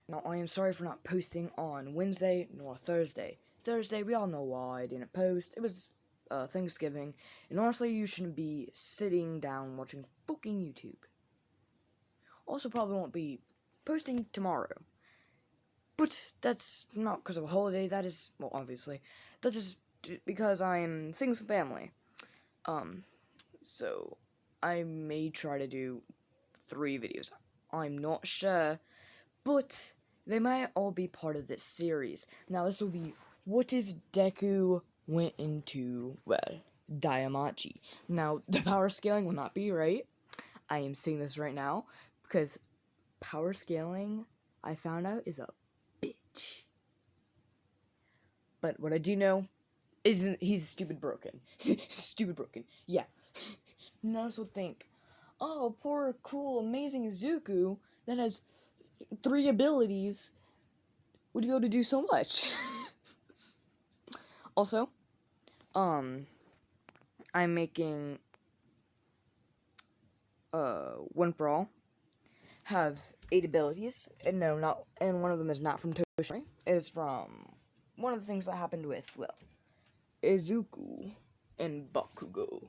Now, I am sorry for not posting on Wednesday nor Thursday. Thursday, we all know why I didn't post. It was Thanksgiving, and honestly, you shouldn't be sitting down watching fucking YouTube. Also, probably won't be posting tomorrow. But that's not because of a holiday, that is, well, obviously, that's just because I'm seeing some family. So, I may try to do 3 videos. I'm not sure, but they might all be part of this series. Now, this will be, what if Deku went into, well, danmachi? Now, the power scaling will not be right. I am seeing this right now, because power scaling, I found out, is a bitch. But what I do know is he's stupid broken. Stupid broken. Yeah. None of us would think, oh, poor, cool, amazing Izuku that has 3 abilities would be able to do so much. Also, I'm making One for All have 8 abilities, and no, not, and one of them is not from Toshimori. It is from one of the things that happened with, well, Izuku and Bakugo.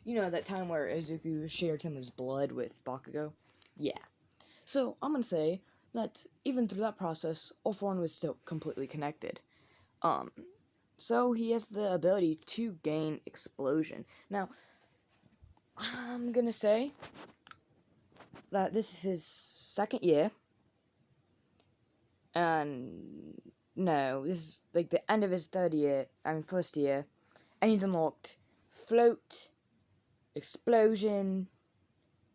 You know, that time where Izuku shared some of his blood with Bakugo? Yeah. So, I'm gonna say that even through that process, All For One was still completely connected. So he has the ability to gain explosion. Now, I'm gonna say that this is his 2nd year, and no, this is like the end of his 1st year, and he's unlocked Float, Explosion,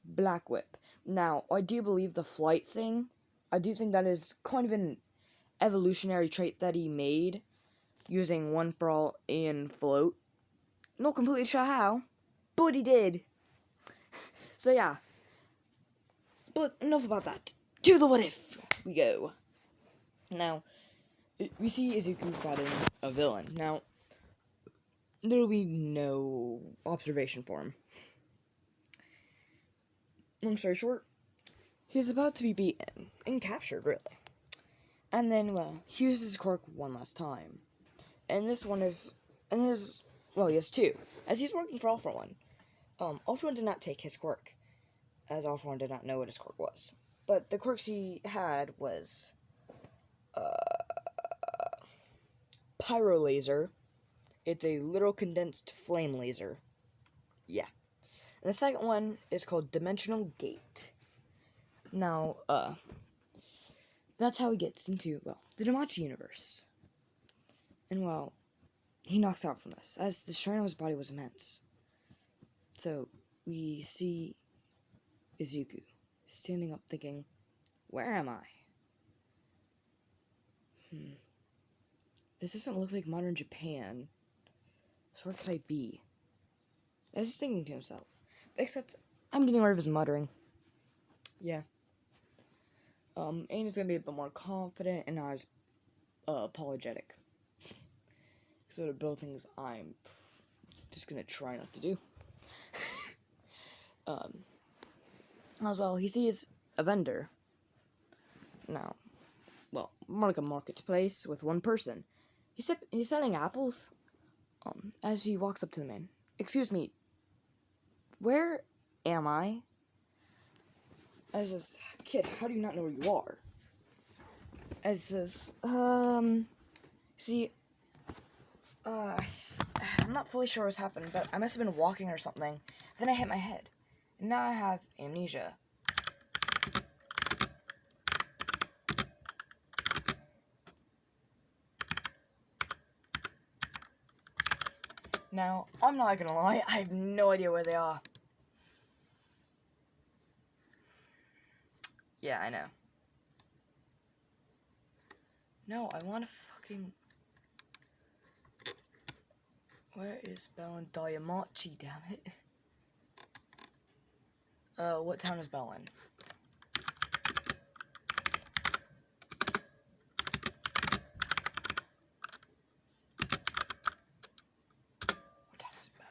Black Whip. Now, I do believe the flight thing, I do think that is kind of an evolutionary trait that he made, using One for All and Float. Not completely sure how, but he did. So yeah. But enough about that. To the what if we go. Now, we see Izuku fighting a villain. Now, there will be no observation for him. Long story short, he's about to be beaten and captured, really. And then, well, he uses his quirk one last time. And this one is, and his, well, he has 2, as he's working for All For One. All For One did not take his quirk, as All For One did not know what his quirk was. But the quirks he had was, Pyro Laser. It's a literal condensed flame laser. Yeah. And the second one is called Dimensional Gate. Now, that's how he gets into, well, the danmachi universe. And, well, he knocks out from this, as the strain on his body was immense. So, we see Izuku standing up thinking, where am I? This doesn't look like modern Japan. So where could I be? As he's thinking to himself. Except, I'm getting rid of his muttering. Yeah. And he's gonna be a bit more confident and not as apologetic. So to both things I'm just gonna try not to do. As well, he sees a vendor. Now, well, more like a marketplace with one person. He's selling apples. As he walks up to the man. Excuse me, where am I? I says, kid, how do you not know where you are? I says, see, I'm not fully sure what's happened, but I must have been walking or something. Then I hit my head. And now I have amnesia. Now, I'm not gonna lie, I have no idea where they are. Yeah, I know. No, I want to fucking... Where is Bell and danmachi, damn it? What town is Bell in? What town is Bell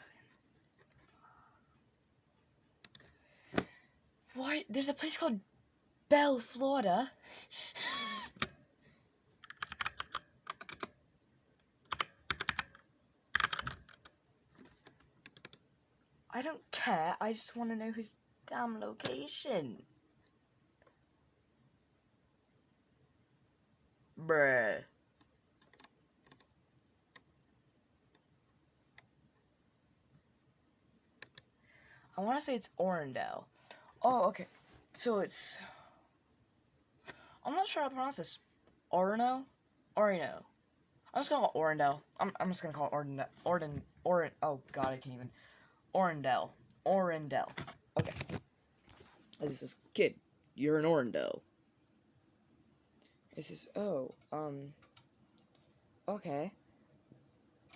in? What? There's a place called Bell, Florida? I don't care. I just want to know his damn location. Bruh. I want to say it's Orendelle. Oh, okay. So it's... I'm not sure how to pronounce this. Orino? Orino. I'm just gonna call it Orendelle. I'm just gonna call it oh god, I can't even. Orendelle. Orendelle. Okay. This is kid. You're an Orendelle. It says, oh, okay.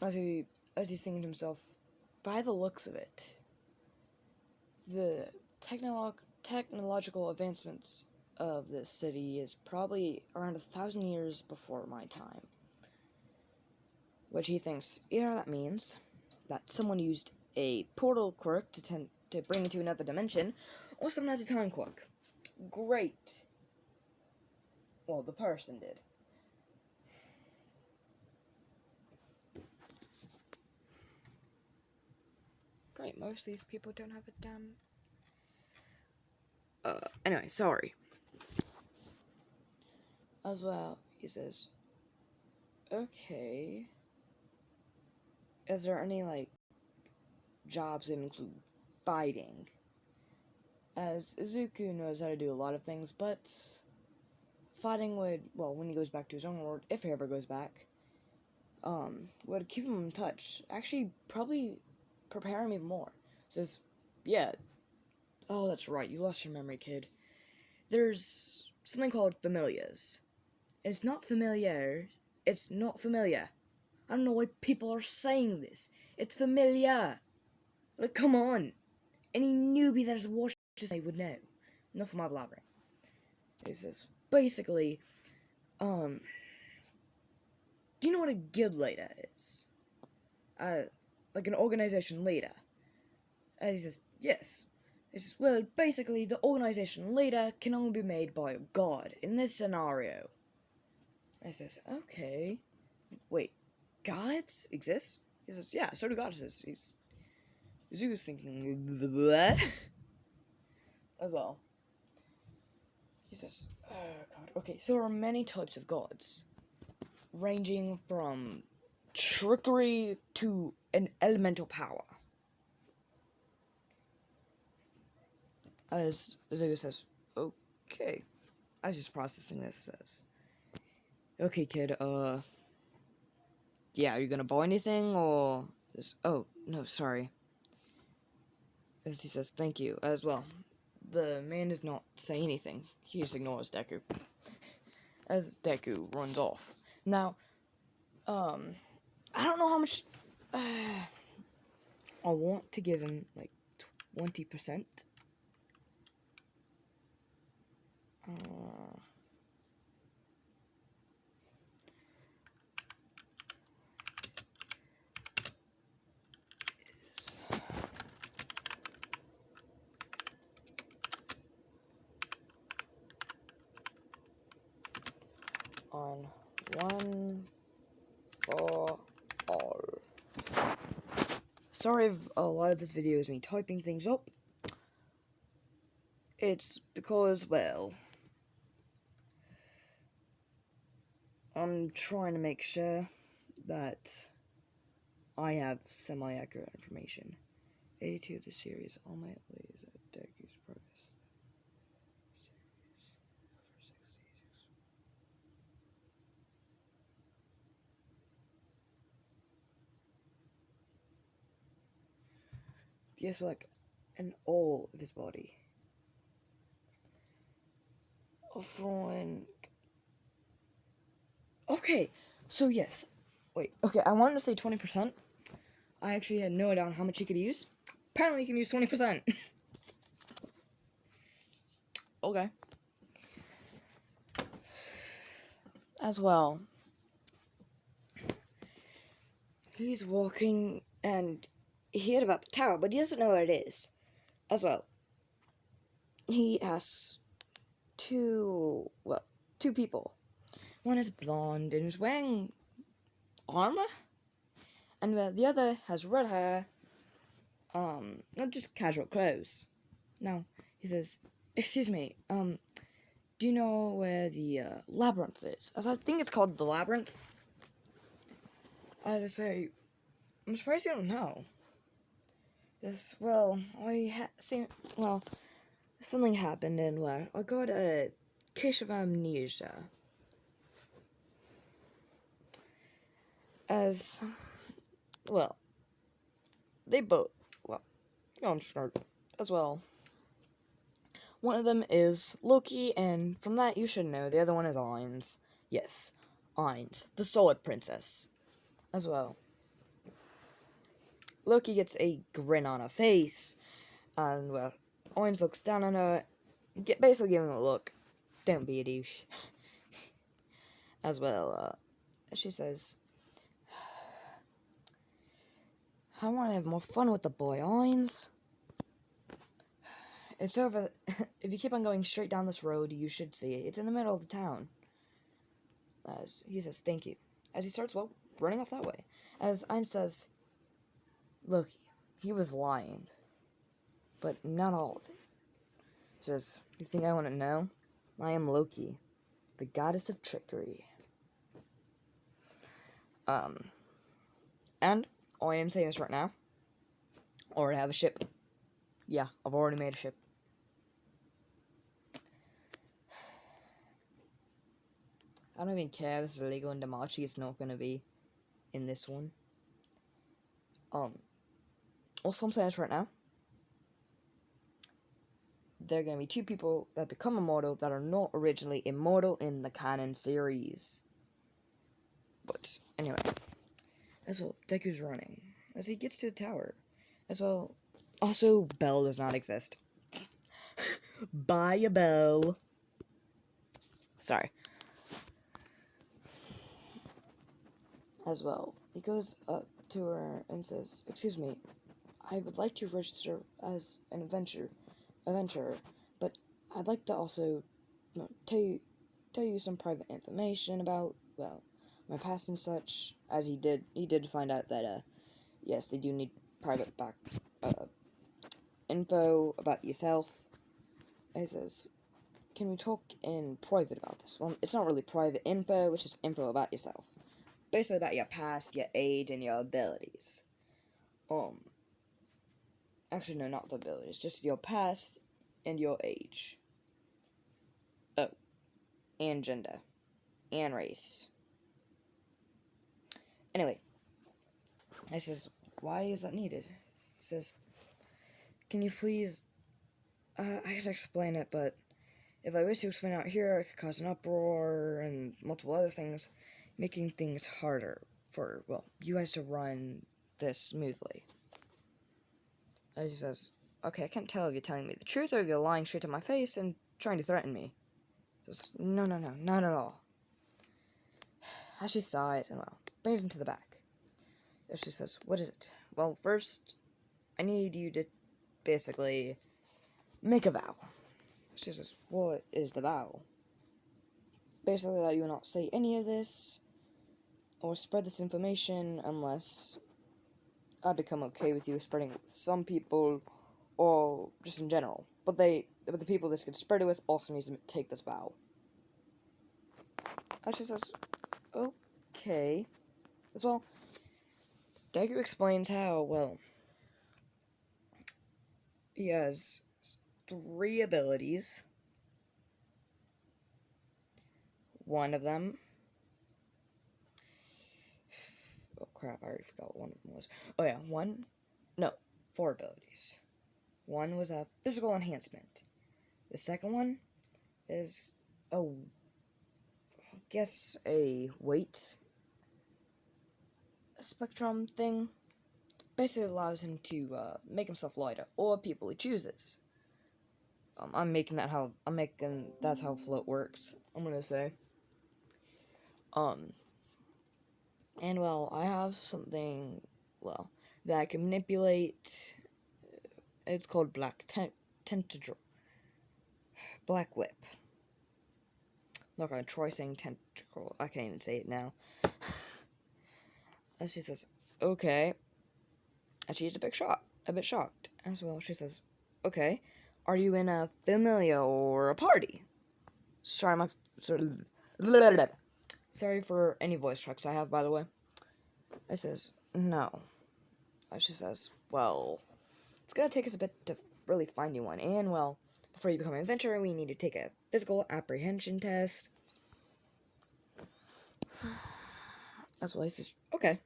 As he's thinking to himself, by the looks of it, the technological advancements of this city is probably around 1,000 years before my time. Which he thinks either that means that someone used a portal quirk to bring into another dimension, or someone has a time quirk. Great. Well, the person did. Great, most of these people don't have a damn... Anyway, sorry. As well, he says, okay, is there any, like, jobs that include fighting? As Izuku knows how to do a lot of things, but fighting would, well, when he goes back to his own world, if he ever goes back, would keep him in touch. Actually, probably prepare him even more. Says, yeah, oh, that's right, you lost your memory, kid. There's something called familias. And it's not familiar. It's not familiar. I don't know why people are saying this. It's familiar. Like, come on. Any newbie that has watched this would know. Enough of my blabbering. It says, basically, do you know what a guild leader is? Like an organization leader. And he says, yes. He says, well, basically, the organization leader can only be made by a god in this scenario. I says, okay. Wait, gods exist? He says, yeah, so do goddesses. Zuko's thinking, what? As well. He says, oh god, okay, so there are many types of gods, ranging from trickery to an elemental power. As Zuko says, okay. I was just processing this, says, okay, kid, yeah, are you gonna buy anything, or... Oh, no, sorry. As he says, thank you, as well. The man does not say anything. He just ignores Deku. As Deku runs off. Now, I don't know how much... I want to give him, like, 20%. On one for all. Sorry if a lot of this video is me typing things up. It's because, well, I'm trying to make sure that I have semi-accurate information. 82 of the series, all my lays at Deku's progress. Yes, for like an all of his body. Offering. Okay, so yes. Wait, okay, I wanted to say 20%. I actually had no idea on how much he could use. Apparently, he can use 20%. Okay. As well. He's walking and he heard about the tower, but he doesn't know where it is. As well. He asks two people. One is blonde and is wearing armor, and the other has red hair not just casual clothes. No, he says, excuse me, do you know where the labyrinth is? As I think it's called the labyrinth. As I say, I'm surprised you don't know. Yes, well, something happened and, well, I got a case of amnesia. As, well, they both, well, I'm start as well. One of them is Loki, and from that you should know the other one is Ainz. Yes, Ainz, the Solid Princess, as well. Loki gets a grin on her face, and, well, Ainz looks down on her, basically giving her a look. Don't be a douche. As well, she says, I want to have more fun with the boy, Ainz. It's over. If you keep on going straight down this road, you should see it. It's in the middle of the town. As he says, thank you. As he starts, running off that way. As Ainz says, Loki, he was lying. But not all of it. She says, do you think I want to know? I am Loki, the goddess of trickery. And I am saying this right now. I already have a ship. Yeah, I've already made a ship. I don't even care if this is illegal in danmachi. It's not gonna be in this one. Also, I'm saying this right now. There are gonna be two people that become immortal that are not originally immortal in the canon series. But anyway, as well, Deku's running as he gets to the tower. As well, also Bell does not exist. Buy a bell. Sorry. As well, he goes up to her and says, "Excuse me, I would like to register as an adventurer, but I'd like to also, tell you some private information about, well, my past and such." As he did find out that yes, they do need private info about yourself. He says, "Can we talk in private about this?" Well, it's not really private info; it's just info about yourself, basically about your past, your age, and your abilities. Actually, no, not the abilities, just your past and your age. Oh, and gender, and race. Anyway, I says, why is that needed? He says, can you please, I can explain it, but if I wish to explain out here, it could cause an uproar and multiple other things, making things harder for, well, you guys to run this smoothly. As he says, okay, I can't tell if you're telling me the truth or if you're lying straight to my face and trying to threaten me. He says, no, not at all. As she sighs and, well, brings him to the back. As she says, what is it? Well, first, I need you to basically make a vow. She says, what is the vow? Basically that you will not say any of this or spread this information unless I become okay with you spreading it with some people or just in general. But the people this gets spread it with also needs to take this vow. And she says, okay. As well, Deku explains how, well, he has 3 abilities. One of them, oh crap, I already forgot what one of them was. Oh yeah, 4 abilities. One was a physical enhancement. The second one is I guess a weight spectrum thing. Basically allows him to make himself lighter, or people he chooses. That's how float works, I'm gonna say. And, well, I have something, well, that I can manipulate. It's called Tentacle. Black Whip. I'm not gonna try saying tentacle. I can't even say it now. As she says, okay. And she used a big shot. a bit shocked. As well, she says, okay, are you in a familia or a party? Sorry, my... Sorry for any voice tracks I have, by the way. I says, no. She says, well, it's gonna take us a bit to really find you one. And, well, before you become an adventurer, we need to take a physical apprehension test. As well, he says, okay.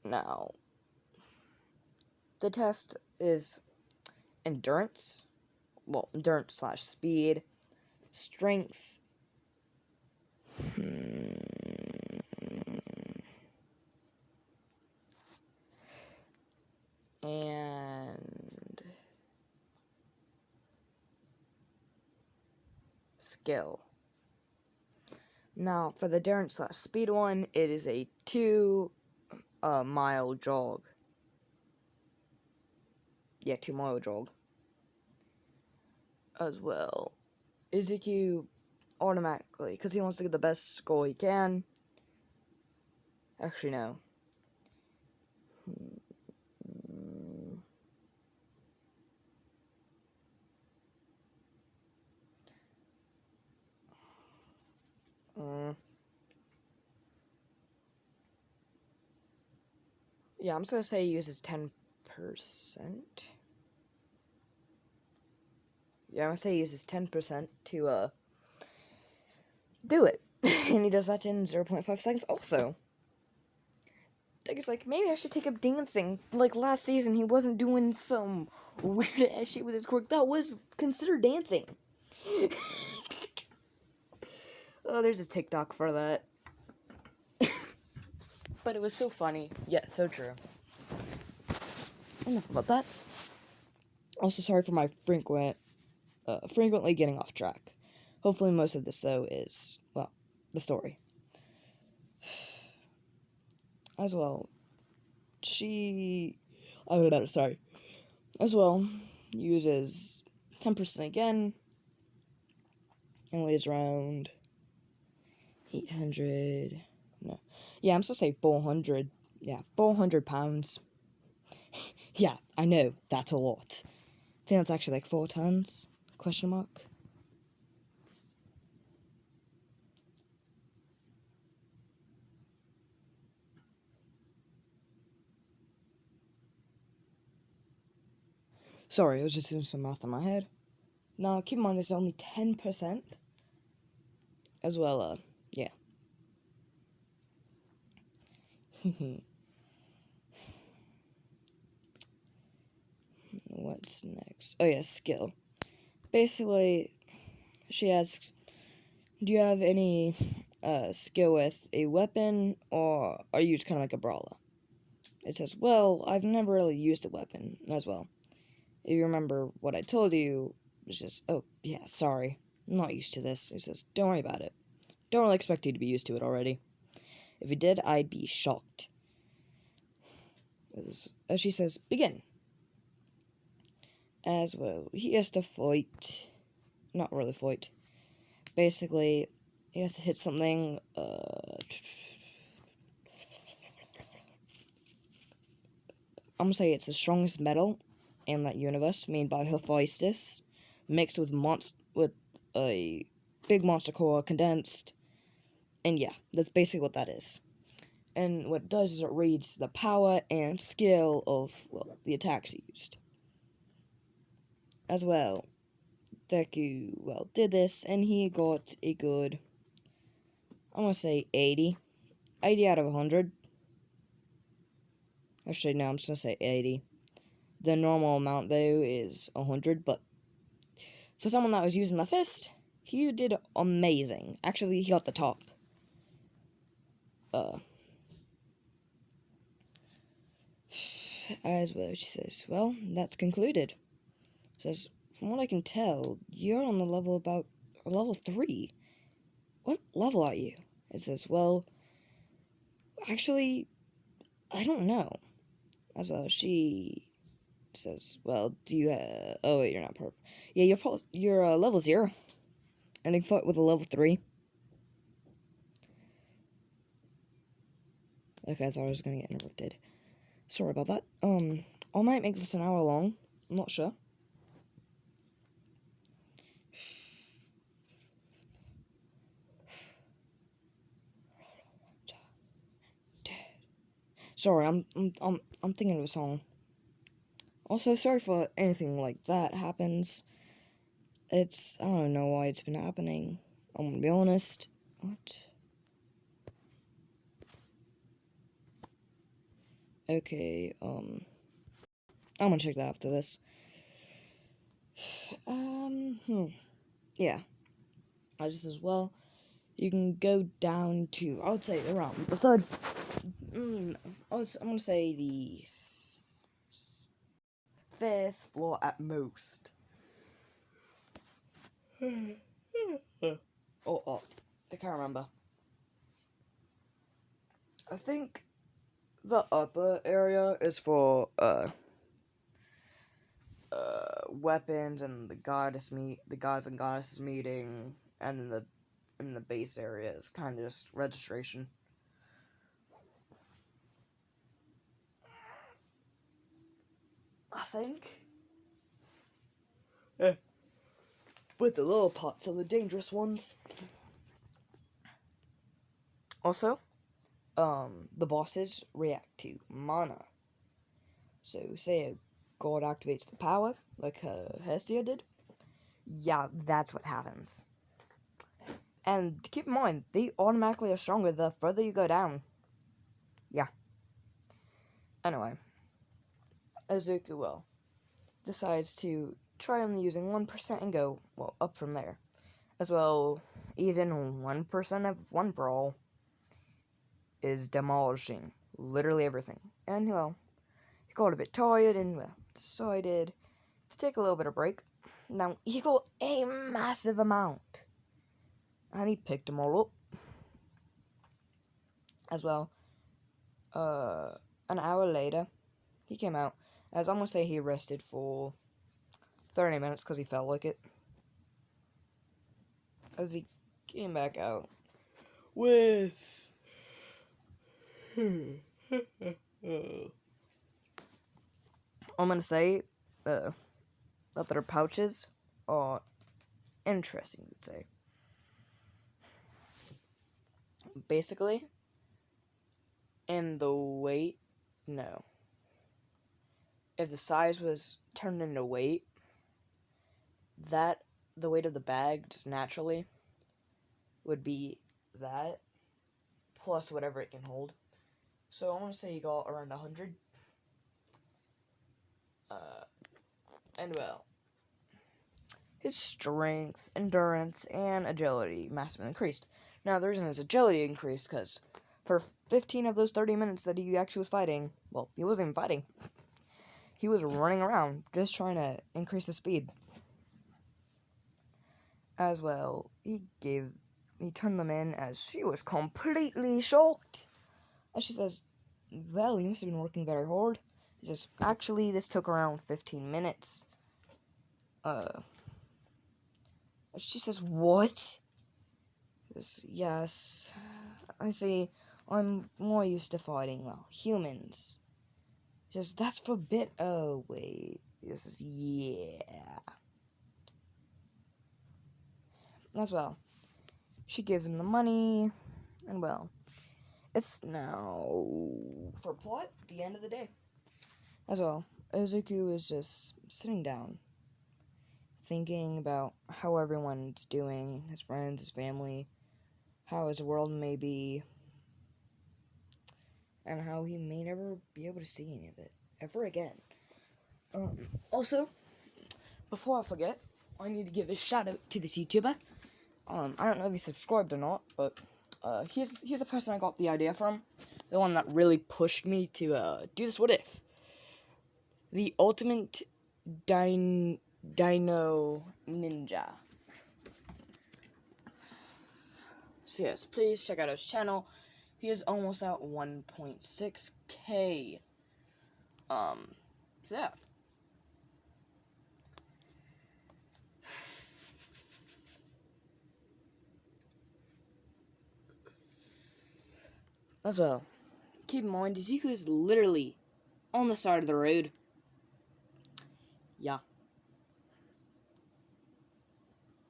Now, the test is endurance. Well, endurance / speed, strength, and skill. Now, for the endurance / speed one, it is a 2-mile jog. Yeah, 2-mile jog. As well, Izuku automatically, because he wants to get the best score he can. Actually, no. Yeah, I'm just gonna say he uses 10%. Yeah, I'm gonna say he uses 10% to do it. And he does that in 0.5 seconds also. I think it's like, maybe I should take up dancing. Like last season, he wasn't doing some weird ass shit with his quirk. That was considered dancing. Oh, there's a TikTok for that. But it was so funny. Yeah, so true. Enough about that. Also, sorry for my frequently getting off track. Hopefully most of this, though, is, well, the story. As well, As well, uses 10% again, and weighs around 800, no. Yeah, I'm supposed to say 400. Yeah, 400 pounds. Yeah, I know, that's a lot. I think that's actually like 4 tons, question mark. Sorry, I was just doing some math in my head. Now, keep in mind, this is only 10%. As well, yeah. What's next? Oh, yeah, skill. Basically, she asks, do you have any skill with a weapon, or are you just kind of like a brawler? It says, well, I've never really used a weapon, as well. If you remember what I told you, it's just, oh, yeah, sorry, I'm not used to this. It says, don't worry about it. Don't really expect you to be used to it already. If you did, I'd be shocked. As she says, begin. As well, he has to fight. Not really fight. Basically, he has to hit something, I'm gonna say it's the strongest metal in that universe, made by Hephaestus, mixed with a big monster core, condensed, and yeah, that's basically what that is. And what it does is it reads the power and skill of, well, the attacks used. As well, Deku, well, did this, and he got a good, I'm gonna say 80. 80 out of 100. Actually, no, I'm just gonna say 80. The normal amount, though, is 100, but for someone that was using the fist, he did amazing. Actually, he got the top. As well, she says, well, that's concluded. Says, from what I can tell, you're on the level about level 3. What level are you? It says, well, actually, I don't know. As well, she says, well, do you oh wait, you're not perfect. Yeah, you're level 0. And they fought with a level 3. Okay, I thought I was gonna get interrupted. sorry about that. I might make this an hour long. I'm not sure. Sorry, I'm thinking of a song. Also, sorry for anything like that happens. I don't know why it's been happening. I'm gonna be honest. What? Okay, I'm gonna check that after this. Yeah. I just as well. You can go down to, I would say, around the third. I'm gonna say the fifth floor at most. Or up. I can't remember. I think the upper area is for weapons and the gods and goddesses meeting, and then the base area is kind of just registration. I think. Yeah. With the lower parts are the dangerous ones. Also, the bosses react to mana. So, say a god activates the power, like Hestia did. Yeah, that's what happens. And keep in mind, they automatically are stronger the further you go down. Yeah. Anyway, Azuku decides to try only using 1% and go, up from there. As well, even 1% of one brawl is demolishing literally everything. And, he got a bit tired and, decided to take a little bit of break. Now, he got a massive amount. And he picked them all up. As well, an hour later, he came out. As I'm gonna say, he rested for 30 minutes because he felt like it. As he came back out with I'm gonna say that their pouches are interesting, you'd say. Basically, in the weight, no. If the size was turned into weight, the weight of the bag just naturally would be that plus whatever it can hold. So I want to say he got around 100. And his strength, endurance, and agility massively increased. Now, the reason his agility increased because for 15 of those 30 minutes that he actually was fighting, he wasn't even fighting. He was running around, just trying to increase the speed. As well, he turned them in as she was completely shocked. As she says, well, he must have been working very hard. He says, actually, this took around 15 minutes. She says, what? Says, yes. I see. I'm more used to fighting, humans. She says, that's for bit. Oh, wait. He says, yeah. As well, she gives him the money, and it's now, for plot, the end of the day. As well, Izuku is just sitting down, thinking about how everyone's doing, his friends, his family, how his world may be, and how he may never be able to see any of it ever again. Also, before I forget, I need to give a shout out to this YouTuber. I don't know if he subscribed or not, but he's the person I got the idea from, the one that really pushed me to do this. What if the ultimate dino ninja? So yes, please check out his channel. He is almost at 1.6K. So yeah. As well, keep in mind, Izuku is literally on the side of the road. Yeah.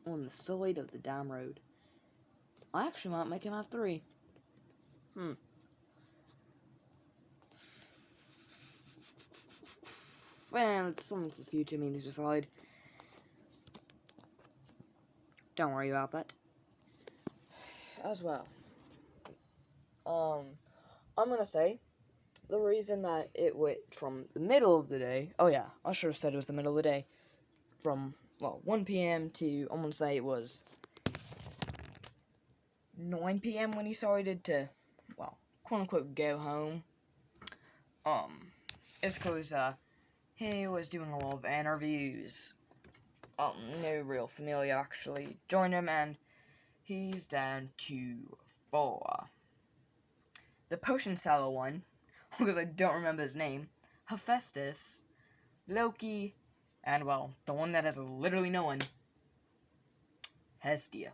On the side of the damn road. I actually might make him have 3. Well, it's something for the future means to decide. Don't worry about that. As well. I'm gonna say the reason that it went from the middle of the day. Oh yeah, I should have said it was the middle of the day. From 1 p.m. to I'm gonna say it was 9 p.m. when he started to quote unquote go home. It's because he was doing a lot of interviews. No real familiar actually joined him, and he's down to 4. The potion seller one, because I don't remember his name, Hephaestus, Loki, and the one that has literally no one, Hestia.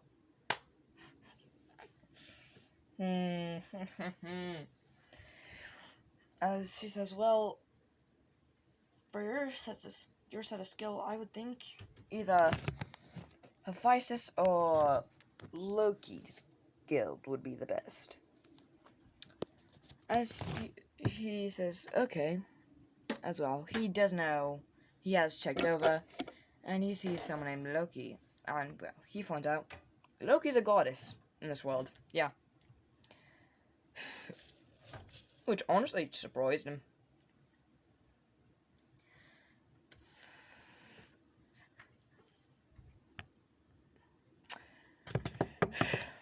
As she says, well, for your set of skill, I would think either Hephaestus or Loki's guild would be the best. As he says, okay, as well, he does know, he has checked over, and he sees someone named Loki, and, he finds out Loki's a goddess in this world, yeah. Which honestly surprised him.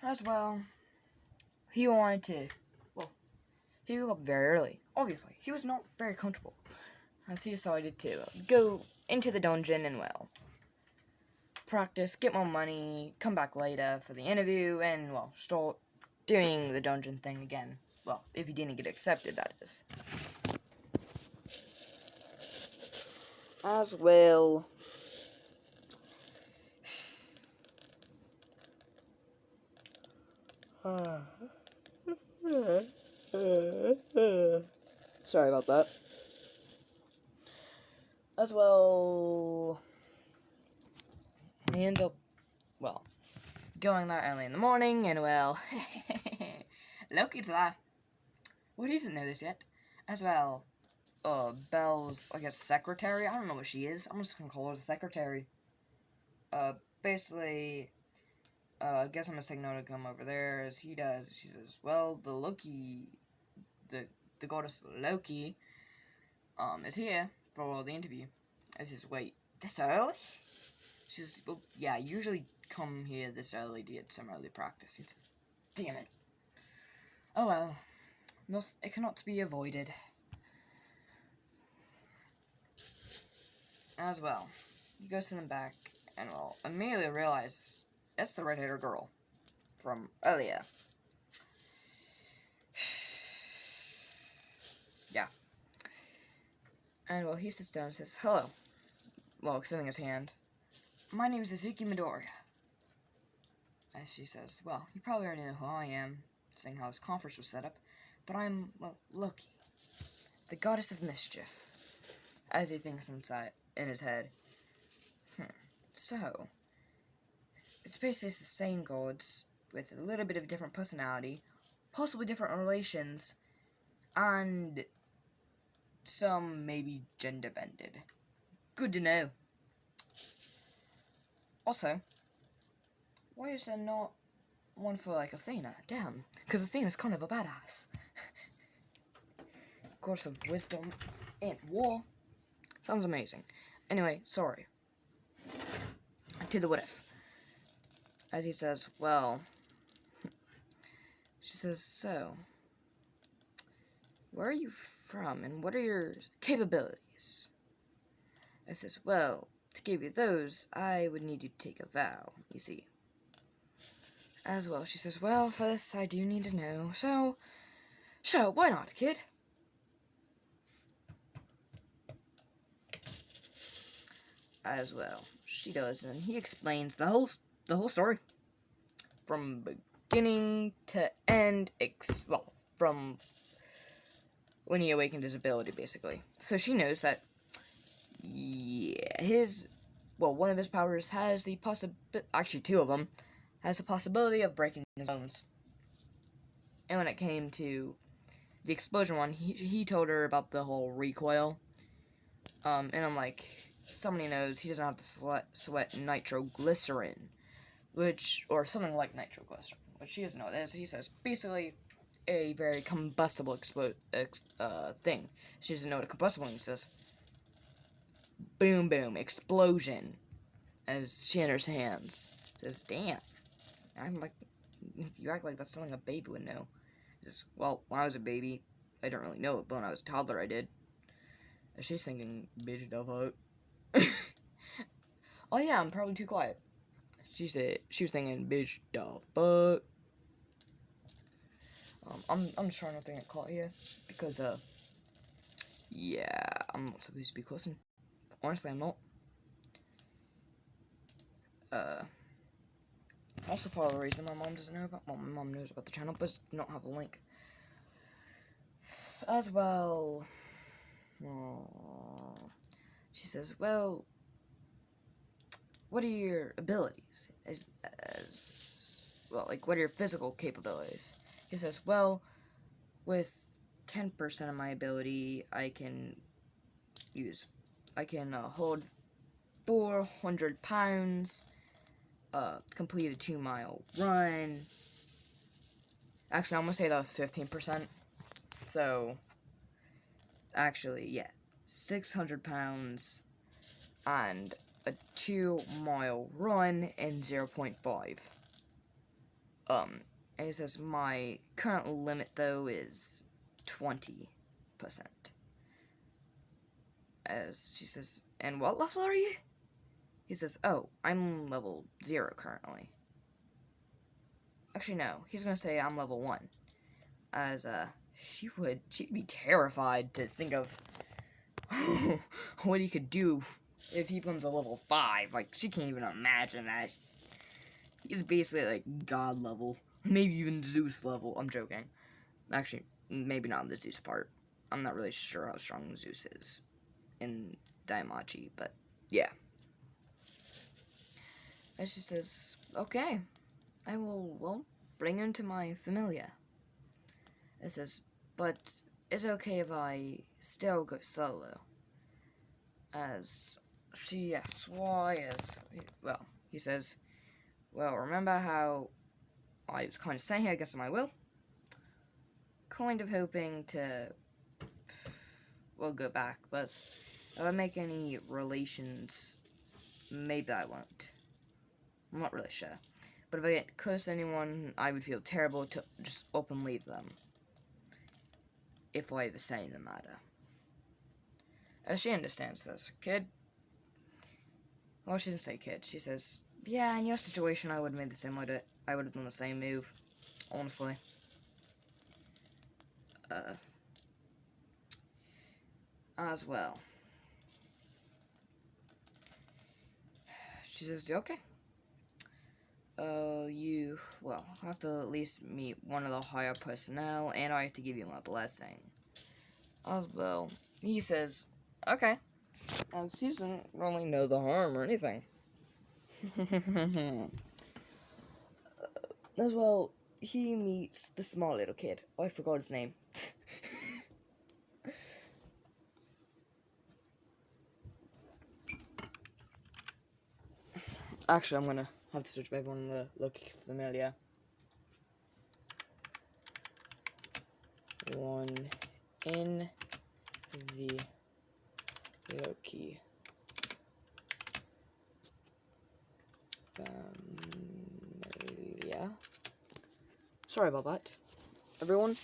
As well, he wanted to, he woke up very early. Obviously, he was not very comfortable, as he decided to go into the dungeon and, practice, get more money, come back later for the interview, and, start doing the dungeon thing again. Well, if he didn't get accepted, that is. As well, sorry about that. As well, he ends up, going there early in the morning, and, Loki's there. Well, he doesn't know this yet. As well, Belle's, I guess, secretary. I don't know what she is. I'm just gonna call her the secretary. Basically, I guess I'm gonna take note to come over there as he does. She says, well, the goddess Loki, is here for the interview. I says, wait, this early? She says, well, yeah, I usually come here this early to get some early practice. He says, damn it. Oh well, it cannot be avoided. As well, he goes to the back and immediately realizes it's the red-haired girl from earlier. Yeah. And he sits down and says, hello. Extending his hand. My name is Azuki Midoriya. As she says, you probably already know who I am, seeing how this conference was set up, but I'm, Loki, the goddess of mischief, as he thinks in his head. So, it's basically the same gods, with a little bit of a different personality, possibly different relations, and some maybe gender bended. Good to know. Also, why is there not one for, Athena? Damn, because Athena's kind of a badass. Goddess of wisdom and war. Sounds amazing. Anyway, sorry. To the what if. As he says, she says, so, where are you from, and what are your capabilities? I says, to give you those, I would need you to take a vow, you see. As well, she says, for this, I do need to know, so, sure, why not, kid? As well, she does, and he explains the whole story. From beginning to end, from when he awakened his ability, basically. So she knows that, yeah, one of his powers has the actually two of them, has the possibility of breaking his bones. And when it came to the explosion one, he told her about the whole recoil. And I'm like, somebody knows he doesn't have to sweat nitroglycerin, or something like nitroglycerin, which she doesn't know what it is. He says, basically, a very combustible thing. She doesn't know what a combustible means. He says, boom, boom, explosion, as she enters hands. Says, damn. I'm like, you act like that's something a baby would know. Just, well, when I was a baby, I don't really know it, but when I was a toddler, I did. And she's thinking, bitch, the fuck. Oh yeah, I'm probably too quiet. She was thinking, bitch, the fuck. I'm just trying not to get caught here, because, yeah, I'm not supposed to be cussing. Honestly, I'm not. Also part of the reason my mom doesn't know about, well, my mom knows about the channel, but does not have a link. As well, she says, well, what are your abilities? Well, like, what are your physical capabilities? He says, well, with 10% of my ability, I can hold 400 pounds, complete a 2-mile run. Actually, I'm gonna say that was 15%. So, actually, yeah, 600 pounds and a 2-mile run in 0.5. And he says my current limit though is 20%. As she says, and what level are you? He says, oh, I'm level 0 currently. Actually, no, he's gonna say I'm level 1. As, she'd be terrified to think of what he could do if he becomes a level 5. Like, she can't even imagine that. He's basically, like, God level. Maybe even Zeus level. I'm joking. Actually, maybe not the Zeus part. I'm not really sure how strong Zeus is in danmachi, but yeah. And she says, okay, I will, well, bring you into my familia. It says, but it's okay if I still go solo. As she asks why, well, he says, well, remember how I was kind of sent here against my will? Kind of hoping to, well, go back, but if I make any relations, maybe I won't. I'm not really sure. But if I get close to anyone, I would feel terrible to just open leave them. If I ever say in the matter. As she understands this, kid. Well, she doesn't say kid. She says, yeah, in your situation, I would have made the same I would have done the same move. Honestly. As well. She says, okay. You have to at least meet one of the higher personnel, and I have to give you my blessing. As well. He says, okay. As he doesn't really know the harm or anything. As well, he meets the small little kid. Oh, I forgot his name. Actually, I'm gonna have to search by one of the Loki Familia. One in the Loki Familia. Sorry about that, everyone.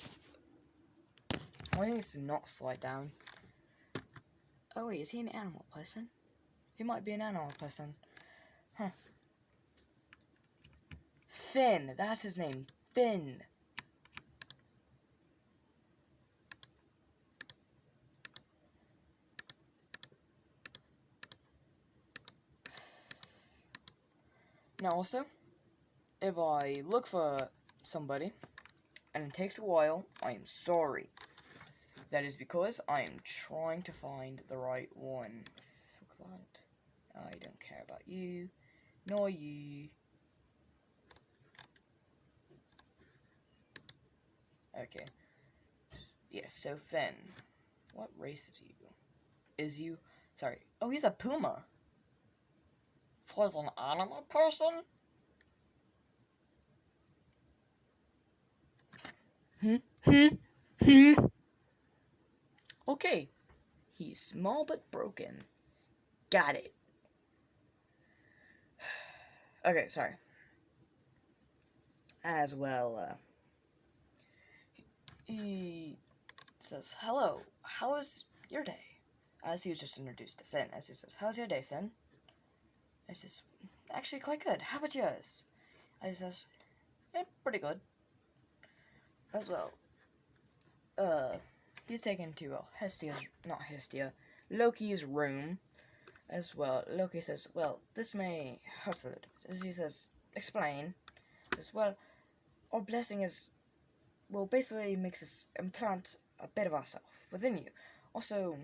I need to not slide down. Oh wait, is he an animal person? He might be an animal person. Huh. Finn, that's his name. Finn. Now also, if I look for somebody, and it takes a while, I am sorry. That is because I am trying to find the right one. Fuck that. I don't care about you. Nor you. Okay. Yes, so Finn. What race is you? Is you? Sorry. Oh, he's a puma. So he's an animal person? Okay. He's small but broken. Got it. Okay, sorry. As well, he says, hello, how was your day? As he was just introduced to Finn, as he says, how's your day, Finn? It's just, actually quite good. How about yours? As he says, pretty good. As well, he's taken to, Loki's room. As well, Loki says, well, this may hurt a little bit. As he says, explain. As well, our blessing is, well, basically makes us implant a bit of ourselves within you. Also,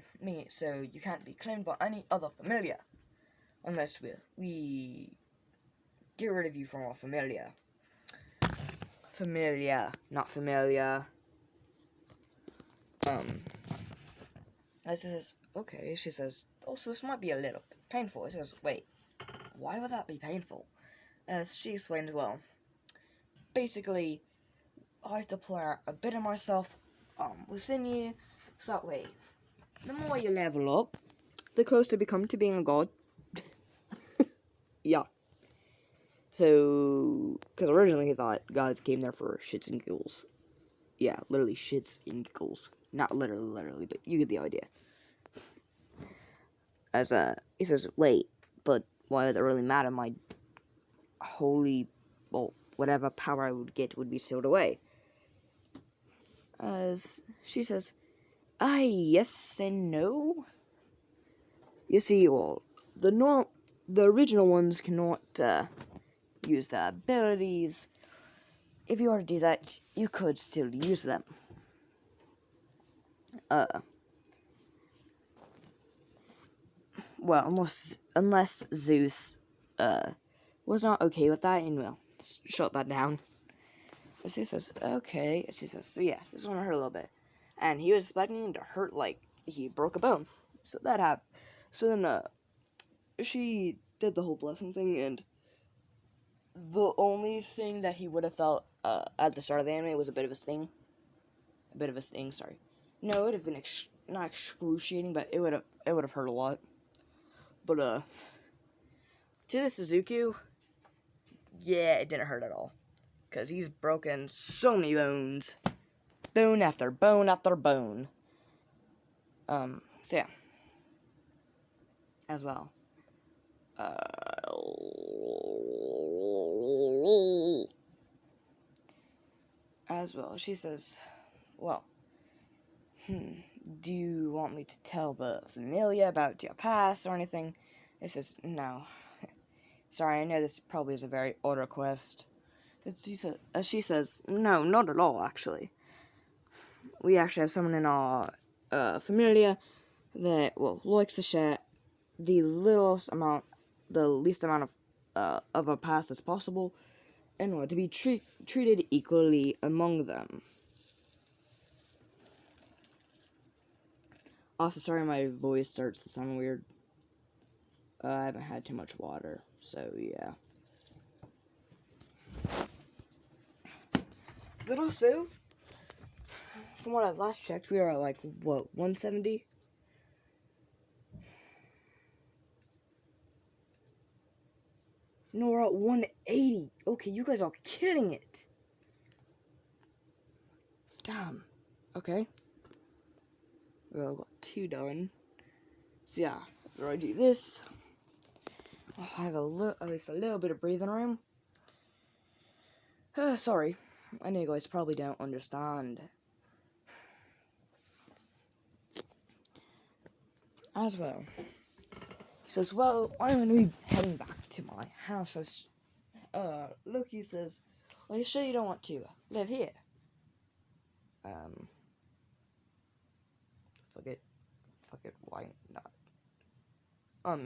so you can't be claimed by any other familia. Unless we get rid of you from our familia. Familia, not familia. As she says, okay, she says, also this might be a little bit painful. He says, wait, why would that be painful? As she explained, well, basically, I have to play a bit of myself within you, so that way, the more you level up, the closer you become to being a god. Yeah. So, because originally he thought gods came there for shits and giggles. Yeah, literally shits and giggles. Not literally, but you get the idea. As, he says, wait, but why would it really matter? My holy, well, whatever power I would get would be sealed away. As she says, yes and no. You see, well, the original ones cannot, use their abilities. If you were to do that, you could still use them. Well, unless Zeus, was not okay with that, and, well, shut that down. She says, okay. She says, so yeah, this one hurt a little bit. And he was expecting to hurt like he broke a bone. So that happened. So then, she did the whole blessing thing, and the only thing that he would have felt, at the start of the anime was a bit of a sting. Sorry. No, it would have been not excruciating, but it would have hurt a lot. But, to the Suzuki, yeah, it didn't hurt at all. Because he's broken so many bones. Bone after bone after bone. So yeah. As well. As well, she says, well, do you want me to tell the familia about your past or anything? It says, no. Sorry, I know this probably is a very odd request. She says, no, not at all, actually. We actually have someone in our familia that, well, likes to share the least amount of our past as possible in order to be treated equally among them. Also, sorry my voice starts to sound weird. I haven't had too much water, so yeah. But also, from what I last checked, we are at, like, what, 170? No, we're at 180. Okay, you guys are kidding it. Damn. Okay. Well, I got 2 done. So yeah, after I do this, I have at least a little bit of breathing room. Sorry. I know you guys probably don't understand. As well. He says, well, I'm going to be heading back to my house. As, Loki says, are you sure you don't want to live here? fuck it, why not?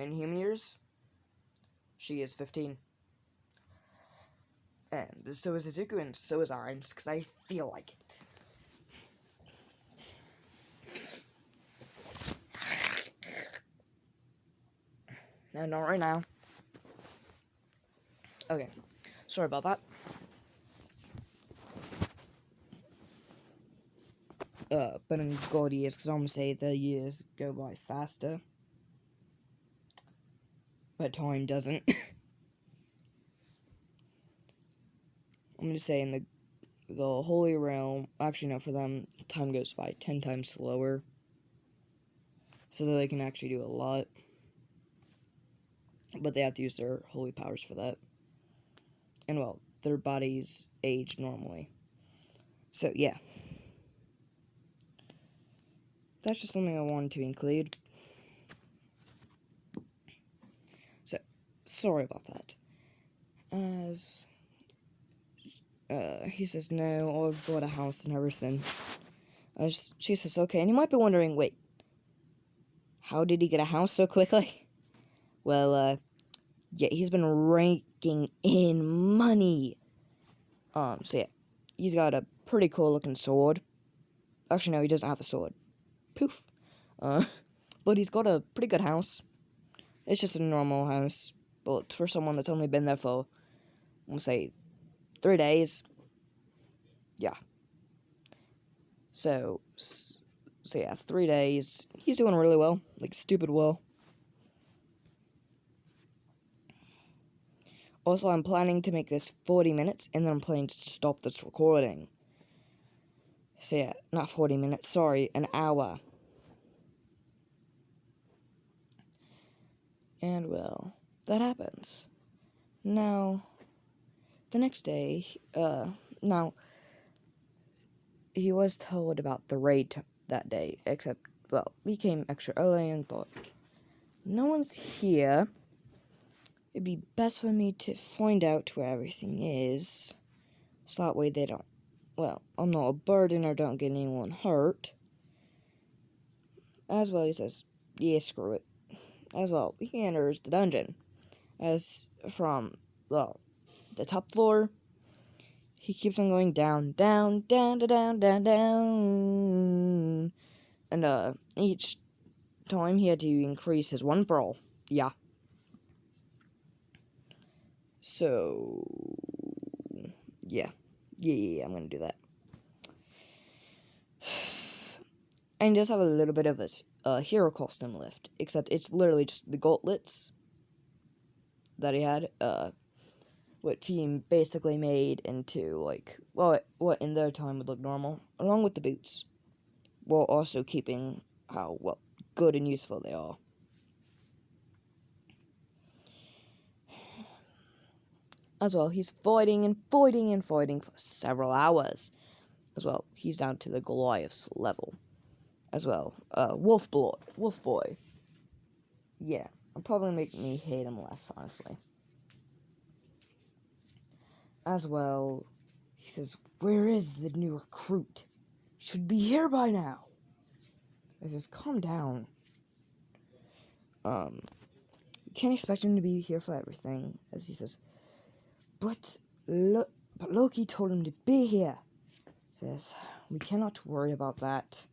In human years, she is 15. And so is deku, and so is Orange, because I feel like it. No, not right now. Okay, sorry about that. But in God years, because I'm gonna say the years go by faster. But time doesn't. I'm gonna say in the Holy Realm, actually no, for them, time goes by 10 times slower. So that they can actually do a lot. But they have to use their holy powers for that. And well, their bodies age normally. So yeah. That's just something I wanted to include. So, sorry about that. As he says, no, I've bought a house and everything. She says, okay, and you might be wondering, wait, how did he get a house so quickly? Well, yeah, he's been raking in money. So yeah, he's got a pretty cool looking sword. Actually, no, he doesn't have a sword. Poof. But he's got a pretty good house. It's just a normal house, but for someone that's only been there for, we'll say, 3 days. Yeah. So yeah, 3 days. He's doing really well, like stupid well. Also, I'm planning to make this 40 minutes, and then I'm planning to stop this recording. So yeah, not 40 minutes, sorry, an hour. And well, that happens. Now, the next day, now, he was told about the raid that day, except, well, he came extra early and thought, no one's here. It'd be best for me to find out where everything is, so that way they don't, well, I'm not a burden or don't get anyone hurt. As well, he says, yeah, screw it. As well, he enters the dungeon. As from, well, the top floor, he keeps on going down, down, down, down, down, down. And, each time he had to increase his one for all. Yeah. So, yeah, I'm gonna do that. And he does have a little bit of a hero costume lift, except it's literally just the gauntlets that he had, which he basically made into, like, well, what in their time would look normal, along with the boots, while also keeping how, well, good and useful they are. As well, he's fighting and fighting and fighting for several hours. As well, he's down to the Goliath's level. As well, Wolf Boy. Yeah, it'll probably make me hate him less, honestly. As well, he says, where is the new recruit? Should be here by now. I says, calm down. You can't expect him to be here for everything, as he says, but Loki told him to be here. He says, we cannot worry about that.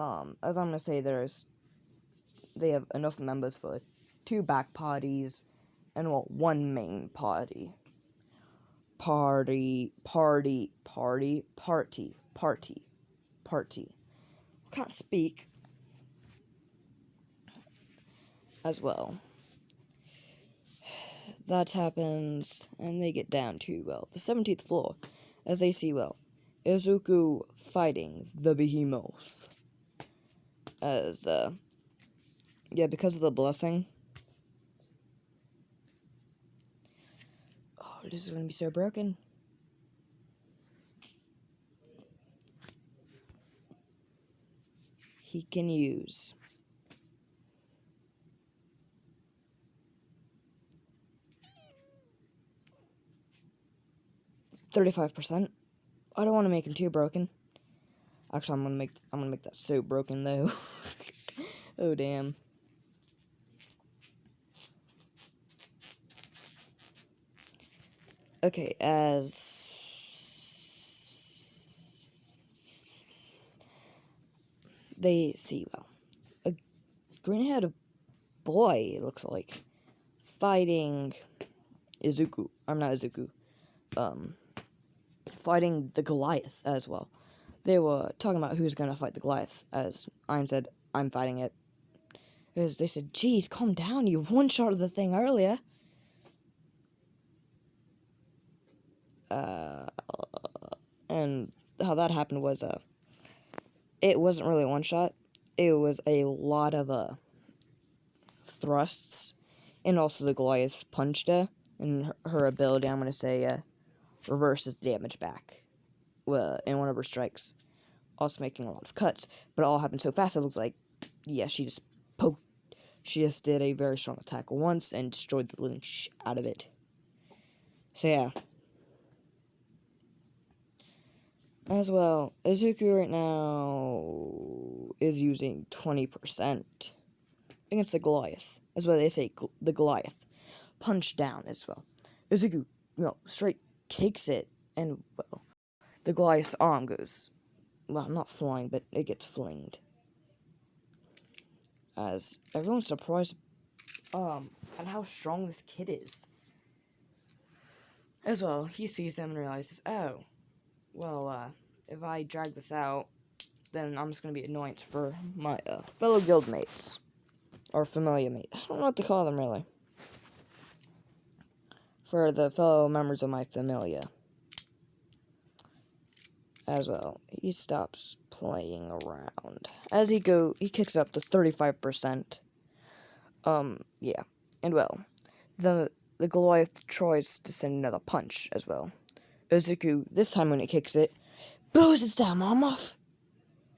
As I'm gonna say, they have enough members for 2 back parties and, well, 1 main party. Party. I can't speak. As well. That happens, and they get down to, well, the 17th floor, as they see, well, Izuku fighting the behemoth. As, yeah, because of the blessing. Oh, this is gonna be so broken. He can use 35%. I don't want to make him too broken. Actually, I'm gonna make that so broken though. Oh, damn. Okay, as they see, well, a green-headed boy, it looks like, fighting Izuku. I'm not Izuku. Fighting the Goliath as well. They were talking about who's gonna fight the Goliath, as Ein said, I'm fighting it. Because they said, geez, calm down, you one-shot the thing earlier. And how that happened was, it wasn't really one shot. It was a lot of, thrusts. And also the Goliath punched her. And her ability, I'm gonna say, reverses the damage back. In one of her strikes. Also making a lot of cuts. But it all happened so fast, it looks like, yeah, she just poked. She just did a very strong attack once and destroyed the living shit out of it. So, yeah. As well, Izuku right now is using 20% against the Goliath. As well, they say the Goliath. Punch down as well. Izuku, straight kicks it, and, well, the Goliath's arm goes, well, not flying, but it gets flinged. As everyone's surprised, at how strong this kid is. As well, he sees them and realizes, oh, well, if I drag this out, then I'm just gonna be annoyance for my fellow guildmates. Or familia mates. I don't know what to call them, really. For the fellow members of my familia. As well, he stops playing around. As he kicks up to 35%. Yeah. And, well, the Goliath tries to send another punch, as well. Izuku, this time when he kicks it, blows its damn arm off.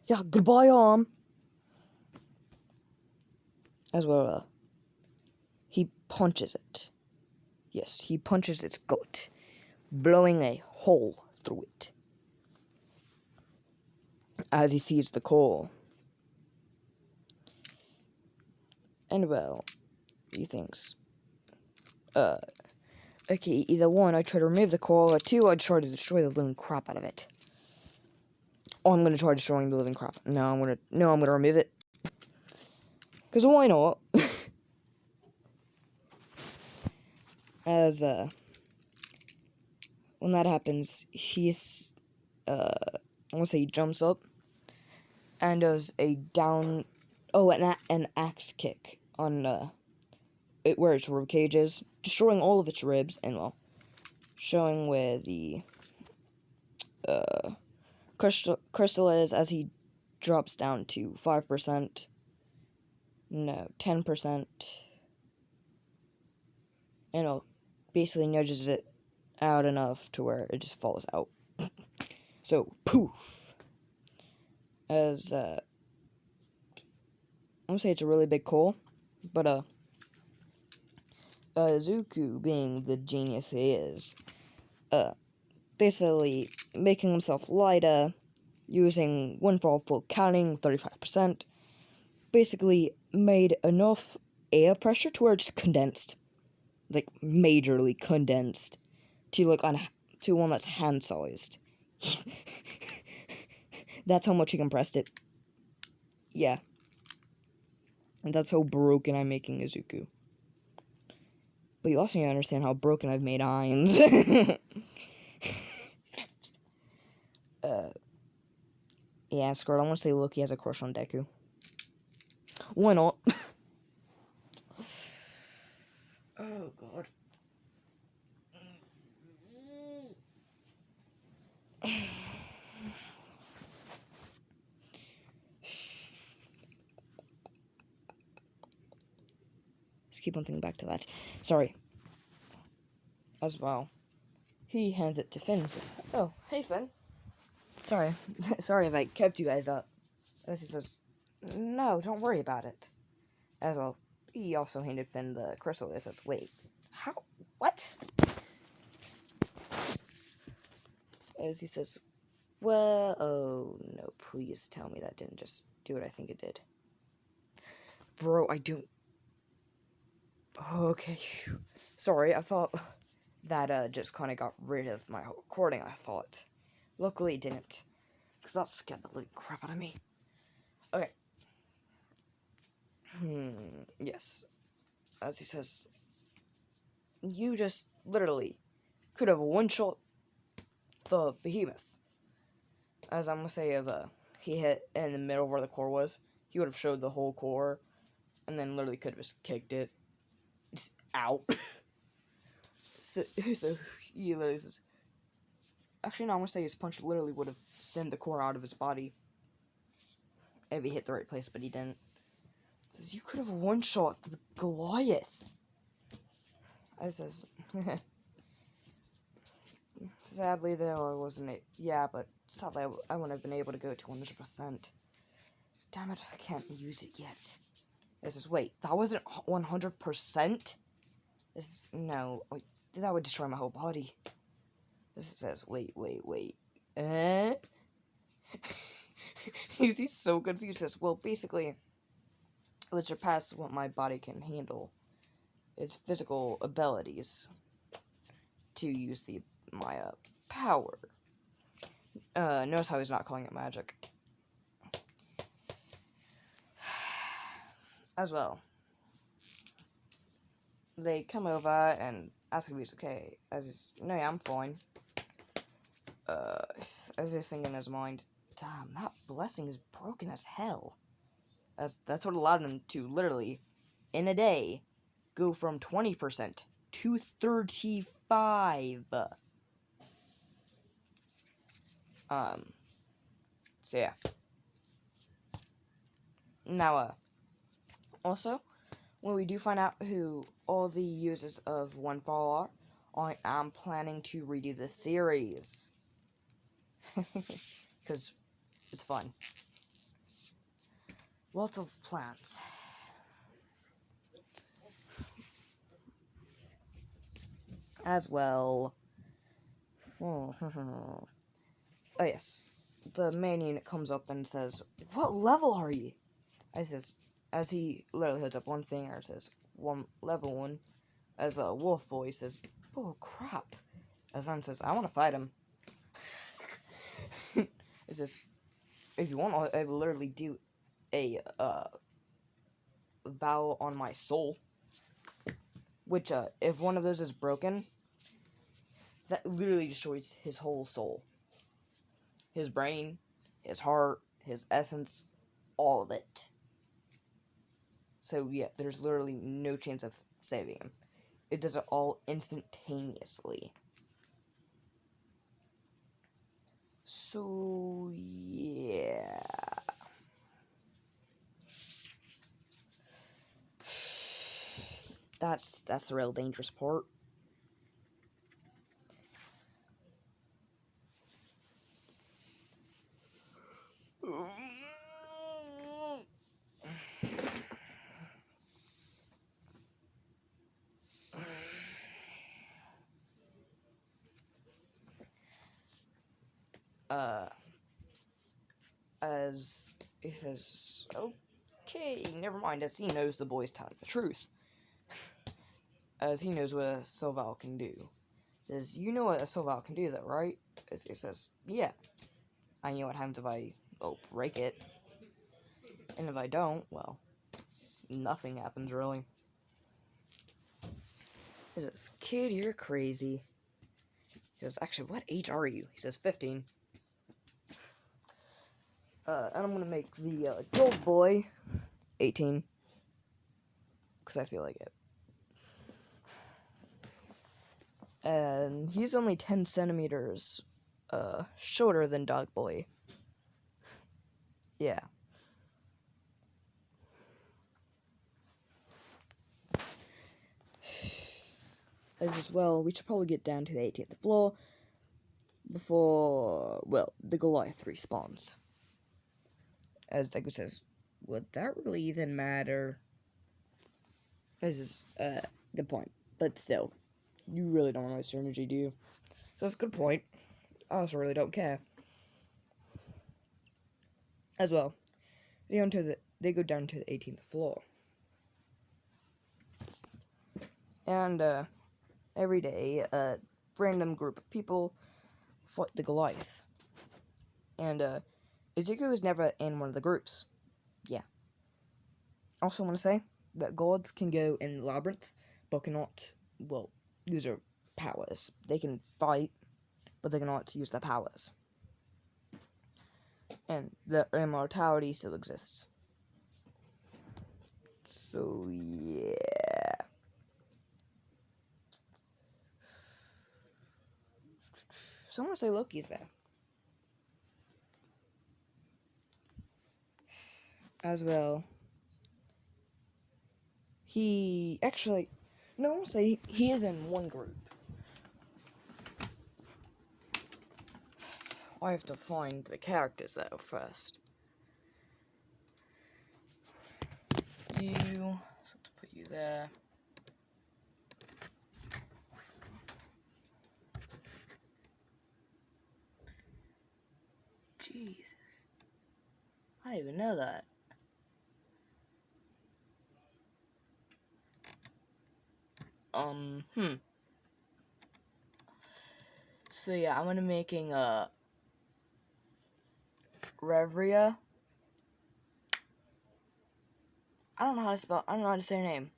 Yeah, goodbye, arm. As well, he punches it. Yes, he punches its gut, blowing a hole through it. As he sees the core. And, well, he thinks, okay, either one, I try to remove the core, or two, I try to destroy the living crap out of it. Oh, I'm gonna try destroying the living crap. No, I'm gonna remove it. Because why not? As, when that happens, he's, I want to say he jumps up, and does a down, an axe kick on, where its rib cage is, destroying all of its ribs, and, well, showing where the, crystal is as he drops down to 5%. No, 10%. And it basically nudges it out enough to where it just falls out. So, poof. As, I'm gonna say it's a really big core, but, Zuku, being the genius he is, basically making himself lighter, using one for full counting, 35%, basically made enough air pressure to where it just condensed. Like, majorly condensed. To, like, to one that's hand-sized. That's how much he compressed it. Yeah. And that's how broken I'm making Izuku. But you also need to understand how broken I've made Ainz. Yeah, screw it. I want to say Loki has a crush on Deku. Why not? Oh, God. Just keep on thinking back to that. Sorry. As well. He hands it to Finn and says, oh, hey, Finn. Sorry. Sorry if I kept you guys up. And he says, no, don't worry about it. As well, he also handed Finn the crystal. He says, wait, how? What? As he says, well, oh, no, please tell me that didn't just do what I think it did. Bro, I don't... Okay. Sorry, I thought that just kind of got rid of my whole recording, I thought. Luckily it didn't. Because that scared the living crap out of me. Okay. Yes. As he says, you just literally could have one-shot the behemoth. As I'm gonna say, if he hit in the middle where the core was, he would have showed the whole core, and then literally could have just kicked it. It's out. so he literally says, actually no, I'm gonna say his punch literally would have sent the core out of his body if he hit the right place, but he didn't. He says, you could have one-shot the Goliath. I says, sadly though I wasn't. Yeah, but sadly I wouldn't have been able to go to 100%. Damn it, I can't use it yet. This is, wait, that wasn't 100%? This, no, wait, that would destroy my whole body. This says, wait. He's so confused. He says, well, basically, it would surpass what my body can handle. Its physical abilities to use my power. Notice how he's not calling it magic. As well. They come over and ask if he's okay. As he's, no, yeah, I'm fine. As he's thinking in his mind, damn, that blessing is broken as hell. That's what allowed him to literally, in a day, go from 20% to 35. So yeah. Now, also, when we do find out who all the users of One Fall are, I am planning to redo the series. Because it's fun. Lots of plants. As well. Oh yes. The main unit comes up and says, what level are you? As he literally holds up one finger and says, level 1. As a wolf boy says, oh crap. As Zan says, I want to fight him. It says, if you want, I will literally do a vow on my soul. Which, if one of those is broken, that literally destroys his whole soul. His brain, his heart, his essence, all of it. So yeah, there's literally no chance of saving him. It does it all instantaneously. So yeah. That's the real dangerous part. As he says, okay, never mind, as he knows the boy's telling the truth. As he knows what a Silval can do. As you know what a Silval can do, though, right? As he says, yeah. I know what happens if I, break it. And if I don't, well, nothing happens, really. He says, kid, you're crazy. He says, actually, what age are you? He says, 15. And I'm gonna make the gold boy 18. Because I feel like it. And he's only 10 centimeters shorter than Dog Boy. Yeah. As well, we should probably get down to the 18th floor before, well, the Goliath respawns. As Deku says, would that really even matter? This is good point. But still, you really don't want to waste your energy, do you? So that's a good point. I also really don't care. As well, they go down to the 18th floor. And every day, a random group of people fight the Goliath. And Izuku is never in one of the groups. Yeah. Also want to say that gods can go in the labyrinth, but cannot, well, use their powers. They can fight, but they cannot use their powers. And their immortality still exists. So, yeah. So I want to say Loki's there. As well. He actually, no, I won't say he is in one group. I have to find the characters though first. You, so to put you there. Jesus, I didn't even know that. So yeah, I'm gonna making a Revria. I don't know how to say her name.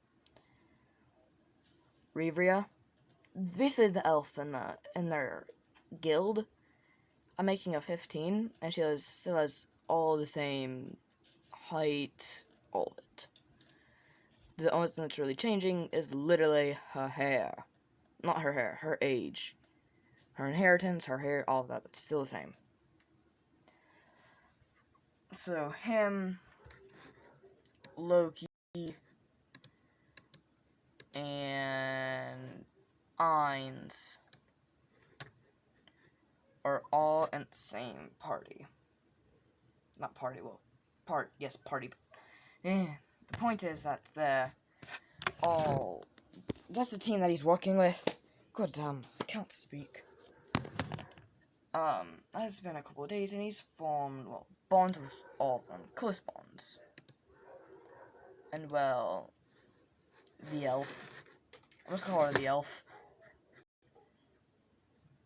Revria. Basically the elf in their guild. I'm making a 15, and she still has all the same height, all of it. The only thing that's really changing is literally her hair. Not her hair, her age. Her inheritance, her hair, all of that, it's still the same. So, him, Loki, and Ainz are all in the same party. Not party, well, yes, party. The point is that they're all, that's the team that he's working with. God damn, I can't speak. It's been a couple of days and he's formed, well, bonds with all of them, close bonds. And, well, the elf, let's call her the elf,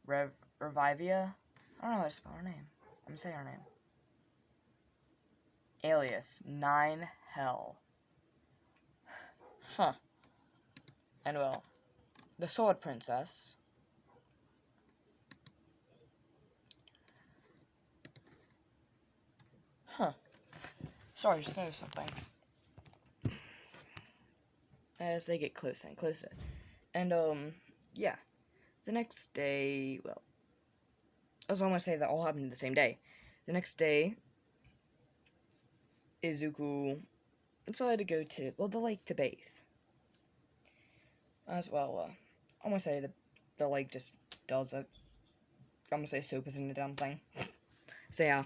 Revivia, I don't know how to spell her name, I'm gonna say her name, alias 9 Hell, huh, and, well, the Sword Princess, sorry, just noticed something, as they get closer and closer, and, yeah, the next day, well, I was almost say that all happened the same day. The next day, Izuku decided to go to, well, the lake to bathe. As well, I'm gonna say the lake just does it. I'm gonna say soap isn't a damn thing. So yeah.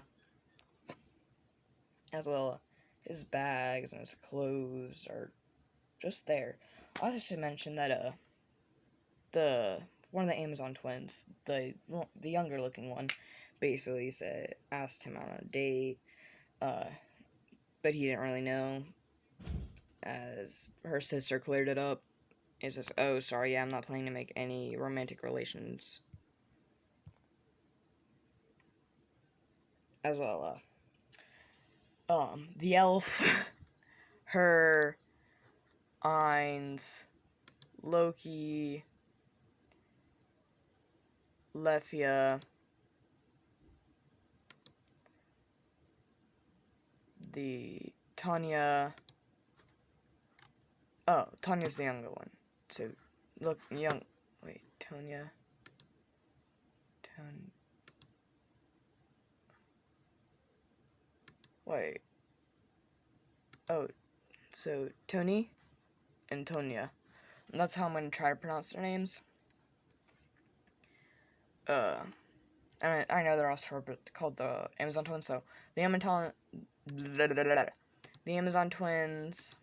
As well, his bags and his clothes are just there. I also should mention that, one of the Amazon twins, the younger looking one, basically asked him on a date, but he didn't really know, as her sister cleared it up. It's just, oh, sorry, yeah, I'm not planning to make any romantic relations. As well, the elf, her, Ainz, Loki, Lefia, the Tanya. Oh, Tanya's the younger one. So, look, wait, Tonya. Wait. Oh, so Tony and Tonya. And that's how I'm gonna try to pronounce their names. And I know they're all short, but called the Amazon twins. So the Amazon twins,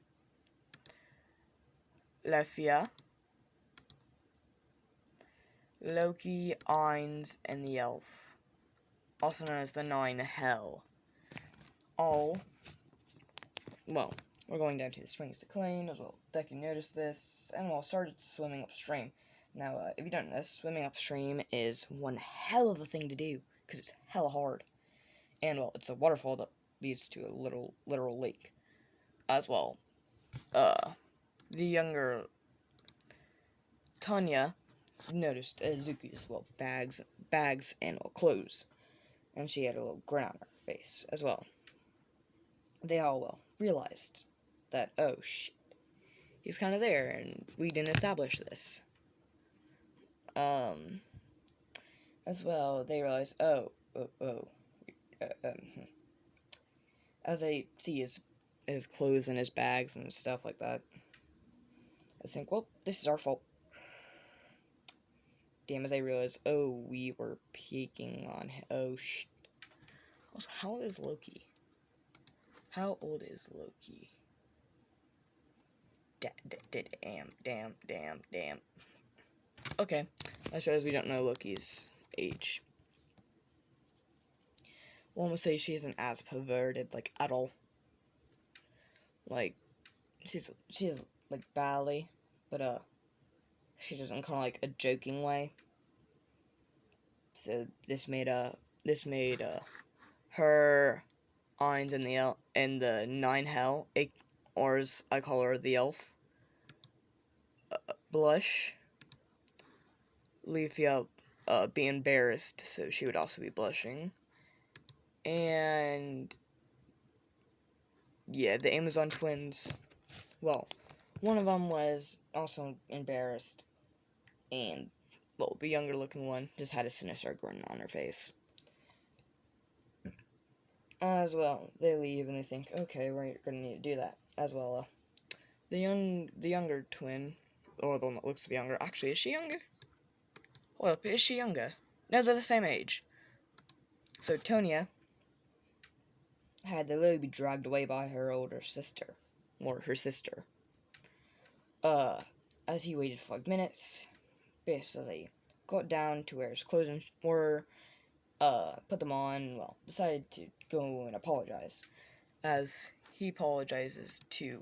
Lefia, Loki, Ainz, and the elf, also known as the 9 Hell. All, well, we're going down to the springs to clean, as well. Deku noticed this, and started swimming upstream. Now, if you don't know this, swimming upstream is one hell of a thing to do, because it's hella hard. And, it's a waterfall that leads to a literal lake. As well, the younger Tanya noticed Zuki's, bags and, clothes. And she had a little grin on her face, as well. They all, realized that, oh, shit, he's kind of there, and we didn't establish this. As well, they realize, as they see his clothes and his bags and stuff like that, I think, well, this is our fault. Damn, as I realize, oh, we were peeking on him. Oh, shit. Also, how old is Loki? How old is Loki? Damn. Okay, that shows we don't know Loki's age. One would say she isn't as perverted, like, at all. Like, she's like, ballet, but, she does it in kind of, like, a joking way. So, this made her Ainz in the Nine Hell, or as I call her, the elf, blush. Leafia, be embarrassed, so she would also be blushing. And yeah, the Amazon twins, well, one of them was also embarrassed, and, well, the younger looking one just had a sinister grin on her face. As well, they leave and they think, okay, we're gonna need to do that. As well, the younger twin, or the one that looks to be younger, actually, is she younger? Well, is she younger? No, they're the same age. So, Tonya had to literally be dragged away by her older sister, or her sister. As he waited 5 minutes, basically got down to where his clothes were, put them on, well, decided to go and apologize. As he apologizes to,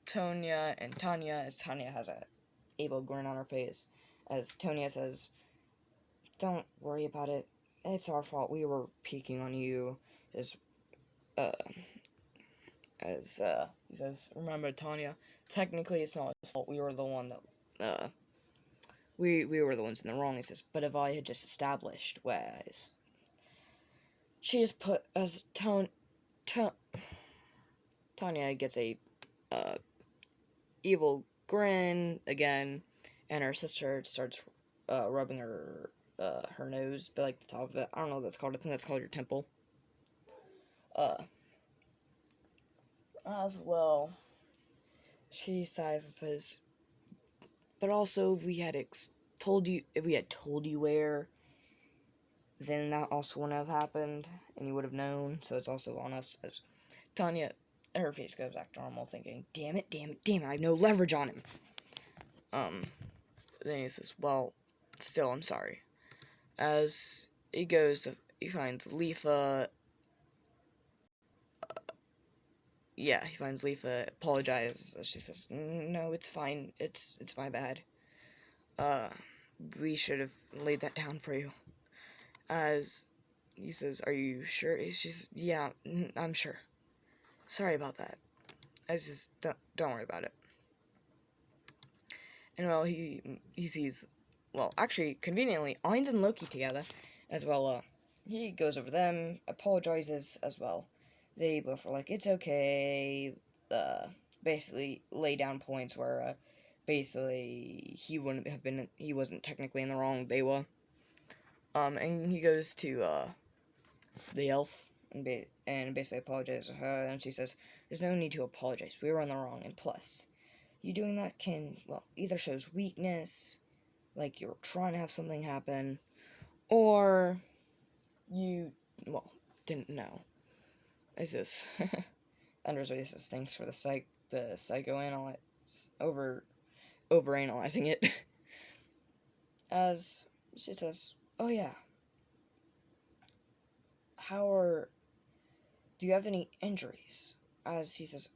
Tonya and Tanya, as Tanya has a evil grin on her face, as Tonya says, don't worry about it, it's our fault, we were peeking on you, as he says, remember, Tanya, technically it's not his fault, we were the one that, we were the ones in the wrong, he says, but if I had just established, whereas, she is put, as Tanya gets a, evil grin again, and her sister starts, rubbing her nose, but, like, the top of it, I don't know what that's called, I think that's called your temple, as well, she sighs and says, but also, if we had told you where, then that also wouldn't have happened, and you would have known, so it's also on us. As Tanya, her face goes back to normal, thinking, damn it, I have no leverage on him. Then he says, well, still, I'm sorry. As he finds Leafa, he finds Leafa, apologizes. She says, no, it's fine, it's my bad. We should have laid that down for you. As he says, are you sure? She's, yeah, I'm sure. Sorry about that. I just, don't worry about it. And, well, he sees, well, actually, conveniently, Ainz and Loki together, as well, he goes over them, apologizes, as well. They both were like, it's okay, basically lay down points where, basically, he wasn't technically in the wrong, they were. And he goes to, the elf, and basically apologizes to her, and she says, there's no need to apologize, we were in the wrong, and plus, you doing that can, well, either shows weakness, like you're trying to have something happen, or you, well, didn't know. Is this, Andres says, thanks for the psychoanalyze, overanalyzing it. As she says, oh yeah, do you have any injuries? As he says,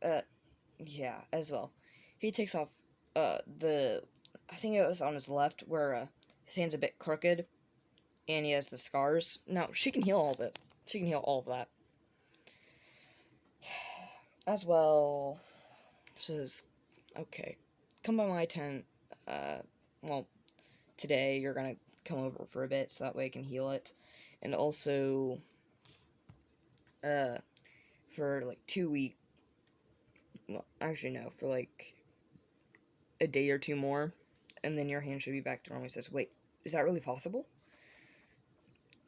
yeah, as well. He takes off, I think it was on his left, where, his hand's a bit crooked, and he has the scars. No, she can heal all of it. She can heal all of that. As well, says, okay, come by my tent, well, today you're gonna come over for a bit, so that way I can heal it. And also, for, like, 2 weeks, well, actually, no, for, like, a day or two more, and then your hand should be back to normal. He says, wait, is that really possible?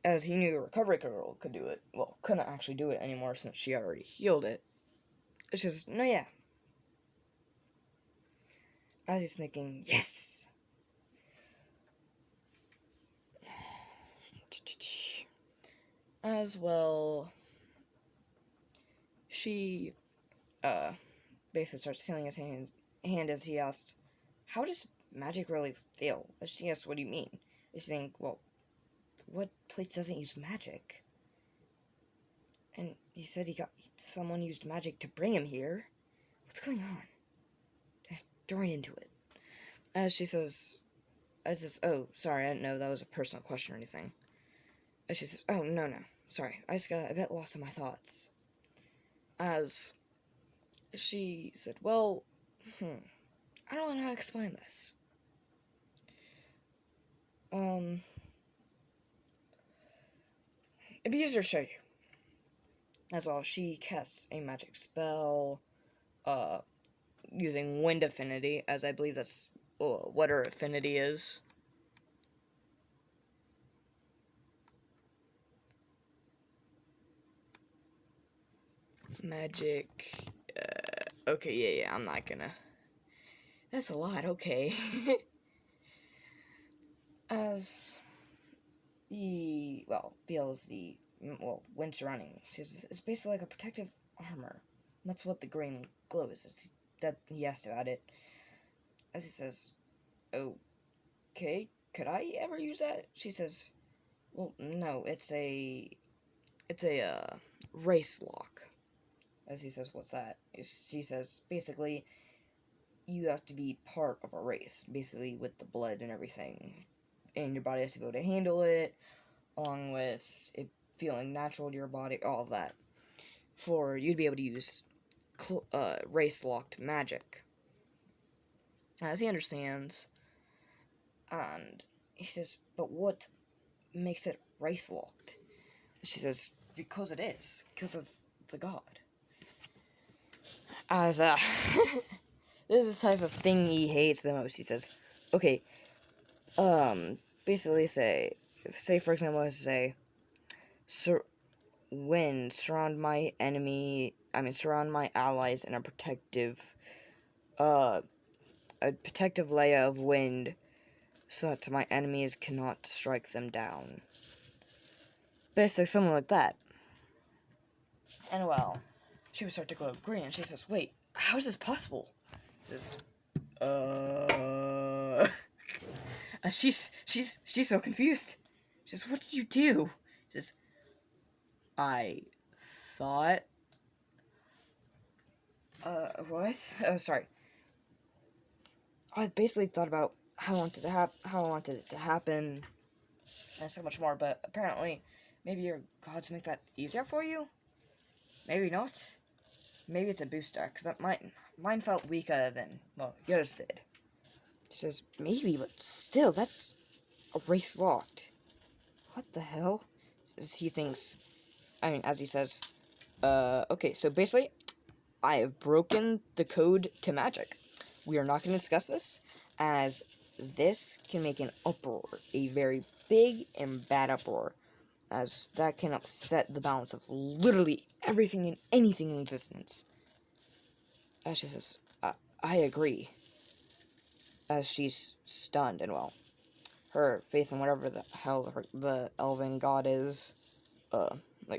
As he knew the recovery girl could do it. Well, couldn't actually do it anymore since she already healed it. It's just, no, yeah. As he's thinking, yes! As well, she, basically starts feeling his hand as he asked, how does magic really feel? She asked, what do you mean? She think, well, what place doesn't use magic? And he said someone used magic to bring him here. What's going on? Throwing into it. As she says, oh, sorry, I didn't know that was a personal question or anything. As she says, oh, no, sorry, I just got a bit lost in my thoughts. As she said, well, I don't know how to explain this. It'd be easier to show you. As well, she casts a magic spell, using wind affinity, as I believe that's what her affinity is. Magic, okay, yeah, I'm not gonna. That's a lot, okay. As he, feels the, wind surrounding. It's basically like a protective armor. And that's what the green glow is. It's that he asked about it. As he says, okay, could I ever use that? She says, well, no, it's a race lock. As he says, what's that? She says, basically, you have to be part of a race, basically with the blood and everything. And your body has to be able to handle it, along with it feeling natural to your body, all of that, for you to be able to use race-locked magic. As he understands, and he says, but what makes it race-locked? She says, because it is, because of the god. As, this is the type of thing he hates the most. He says, okay, basically say for example, let's say, surround my allies in a protective layer of wind, so that my enemies cannot strike them down. Basically, something like that. And well, she would start to glow green, and she says, wait, how is this possible? She says, she's so confused. She says, what did you do? She says, I thought, what? Oh, sorry. I basically thought about how I wanted it to happen, and so much more, but apparently, maybe your gods make that easier for you? Maybe not. Maybe it's a booster, because mine felt weaker than, well, yours did. She says, maybe, but still, that's a race locked. What the hell? As he thinks, as he says, okay, so basically, I have broken the code to magic. We are not going to discuss this, as this can make an uproar, a very big and bad uproar, as that can upset the balance of literally everything and anything in existence. As she says, I agree. As she's stunned, and well, her faith in whatever the hell the elven god is,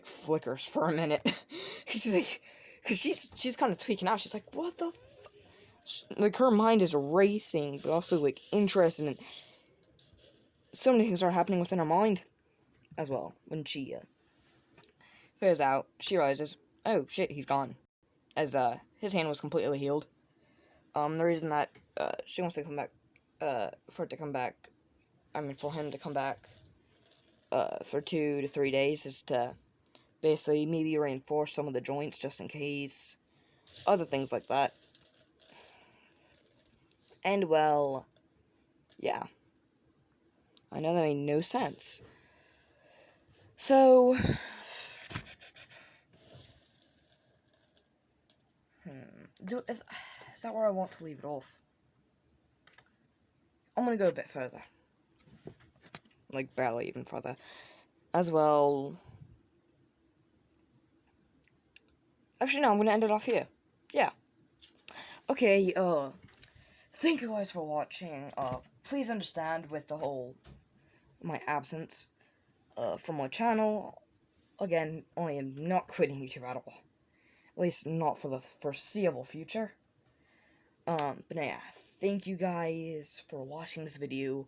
flickers for a minute. She's like, because she's kind of tweaking out. She's like, what the like, her mind is racing, but also, like, interested in so many things are happening within her mind as well. When she figures out, she realizes, oh shit, he's gone. As his hand was completely healed. The reason that she wants to come back, for him to come back, for 2 to 3 days is to basically maybe reinforce some of the joints just in case, other things like that. And well, yeah. I know that made no sense. So, is that where I want to leave it off? I'm gonna go a bit further. Like, barely even further. As well. Actually, no, I'm gonna end it off here. Yeah. Okay, thank you guys for watching. Please understand with the whole, my absence, from my channel. Again, I am not quitting YouTube at all. At least not for the foreseeable future. But yeah, thank you guys for watching this video.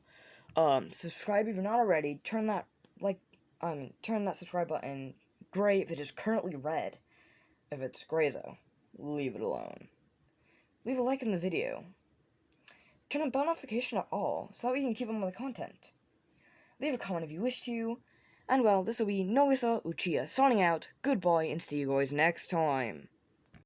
Subscribe if you're not already. Turn that subscribe button gray if it is currently red. If it's gray though, leave it alone. Leave a like in the video. Turn on bell notification at all, so that we can keep up with the content. Leave a comment if you wish to. And well, this will be Nogisa Uchiha signing out. Goodbye, and see you guys next time.